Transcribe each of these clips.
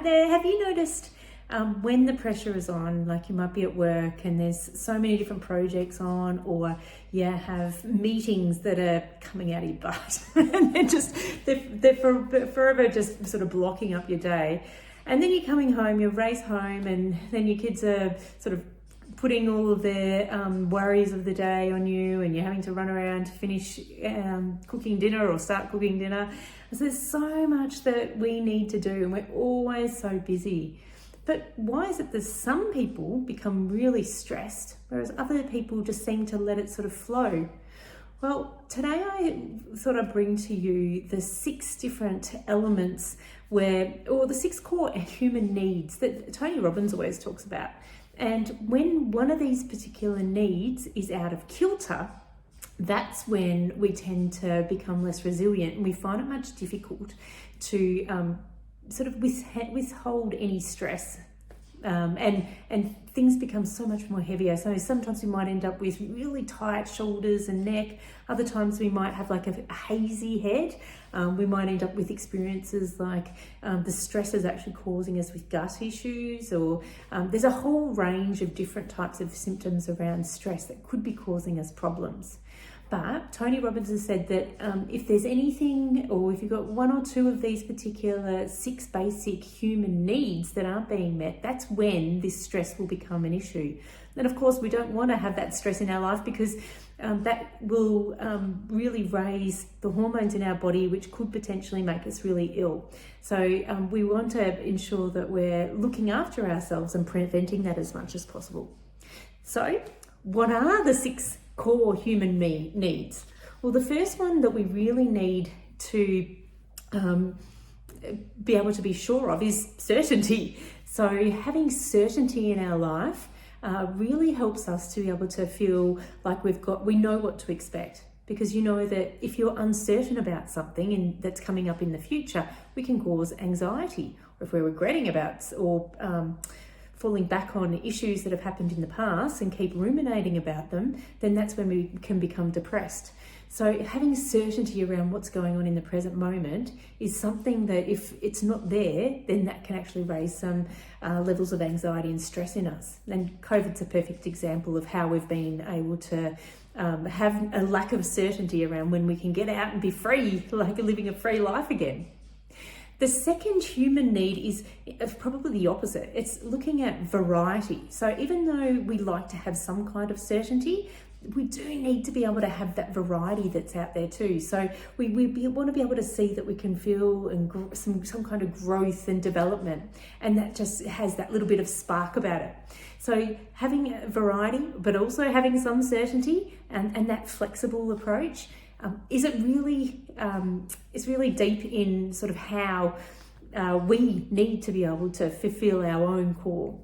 Hi there. Have you noticed when the pressure is on, like you might be at work and there's so many different projects on, or you have meetings that are coming out of your butt and they're forever just sort of blocking up your day. And then you're coming home, you're raised home, and then your kids are sort of putting all of their worries of the day on you, and you're having to run around to finish cooking dinner or start cooking dinner. So there's so much that we need to do, and we're always so busy. But why is it that some people become really stressed, whereas other people just seem to let it sort of flow? Well, today I thought I'd bring to you the 6 different elements or the 6 core human needs that Tony Robbins always talks about. And when one of these particular needs is out of kilter, that's when we tend to become less resilient, and we find it much difficult to sort of withhold any stress. And things become so much more heavier. So sometimes we might end up with really tight shoulders and neck. Other times we might have like a hazy head. We might end up with experiences like the stress is actually causing us with gut issues, or there's a whole range of different types of symptoms around stress that could be causing us problems. But Tony Robbins has said that if there's anything, or if you've got 1 or 2 of these particular 6 basic human needs that aren't being met, that's when this stress will become an issue. And of course, we don't want to have that stress in our life, because that will really raise the hormones in our body, which could potentially make us really ill. So we want to ensure that we're looking after ourselves and preventing that as much as possible. So what are the 6 core human needs? Well, the first one that we really need to be able to be sure of is certainty. So having certainty in our life really helps us to be able to feel like we know what to expect, because you know that if you're uncertain about something that's coming up in the future, we can cause anxiety, or if we're regretting about or falling back on issues that have happened in the past and keep ruminating about them, then that's when we can become depressed. So having certainty around what's going on in the present moment is something that if it's not there, then that can actually raise some levels of anxiety and stress in us. And COVID's a perfect example of how we've been able to have a lack of certainty around when we can get out and be free, like living a free life again. The second human need is probably the opposite. It's looking at variety. So even though we like to have some kind of certainty, we do need to be able to have that variety that's out there too. So we want to be able to see that we can feel some kind of growth and development, and that just has that little bit of spark about it. So having a variety, but also having some certainty and that flexible approach, it's really deep in sort of how we need to be able to fulfill our own core.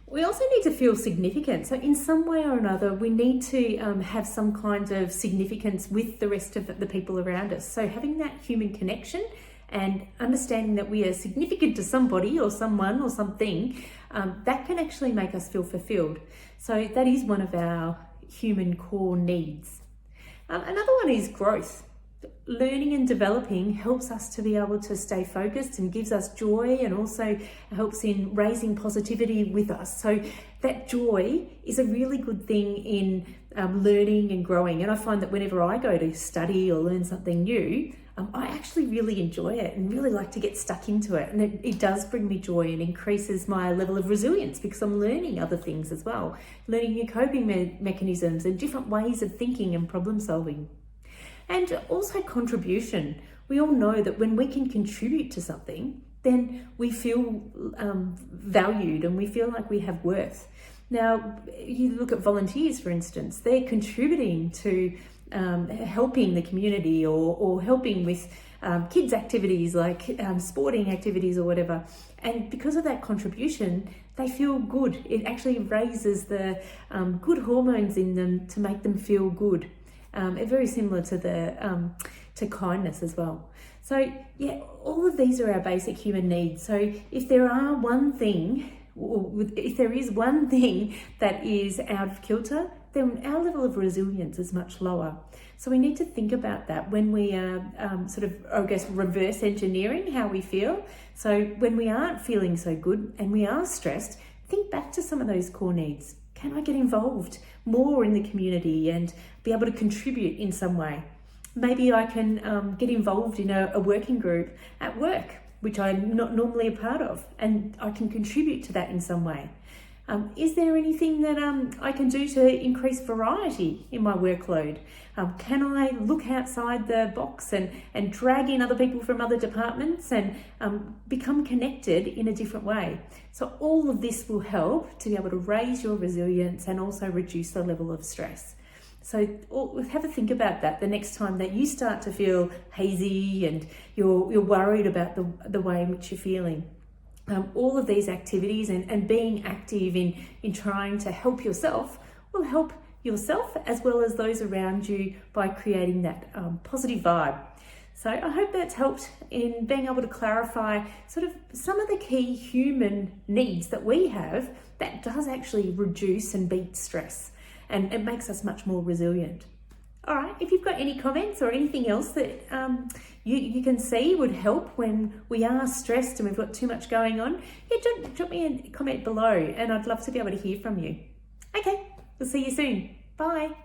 We also need to feel significant. So in some way or another, we need to have some kind of significance with the rest of the people around us. So having that human connection and understanding that we are significant to somebody or someone or something, that can actually make us feel fulfilled. So that is one of our human core needs. Another one is growth. Learning and developing helps us to be able to stay focused and gives us joy, and also helps in raising positivity with us. So that joy is a really good thing in learning and growing. And I find that whenever I go to study or learn something new, I actually really enjoy it and really like to get stuck into it. And it does bring me joy and increases my level of resilience, because I'm learning other things as well, learning new coping mechanisms and different ways of thinking and problem solving. And also contribution. We all know that when we can contribute to something, then we feel valued and we feel like we have worth. Now, you look at volunteers, for instance, they're contributing to helping the community or helping with kids' activities like sporting activities or whatever. And because of that contribution, they feel good. It actually raises the good hormones in them to make them feel good. Very similar to kindness as well. So yeah, all of these are our basic human needs. So if there is one thing that is out of kilter, then our level of resilience is much lower. So we need to think about that when we are reverse engineering how we feel. So when we aren't feeling so good and we are stressed, think back to some of those core needs. Can I get involved more in the community and be able to contribute in some way? Maybe I can get involved in a working group at work, which I'm not normally a part of, and I can contribute to that in some way. Is there anything that I can do to increase variety in my workload? Can I look outside the box and drag in other people from other departments and become connected in a different way? So all of this will help to be able to raise your resilience and also reduce the level of stress. So have a think about that the next time that you start to feel hazy and you're worried about the way in which you're feeling. All of these activities and being active in trying to help yourself will help yourself as well as those around you by creating that positive vibe. So I hope that's helped in being able to clarify sort of some of the key human needs that we have that does actually reduce and beat stress, and it makes us much more resilient. All right, if you've got any comments or anything else that you can see would help when we are stressed and we've got too much going on, drop me a comment below and I'd love to be able to hear from you. Okay, we'll see you soon. Bye.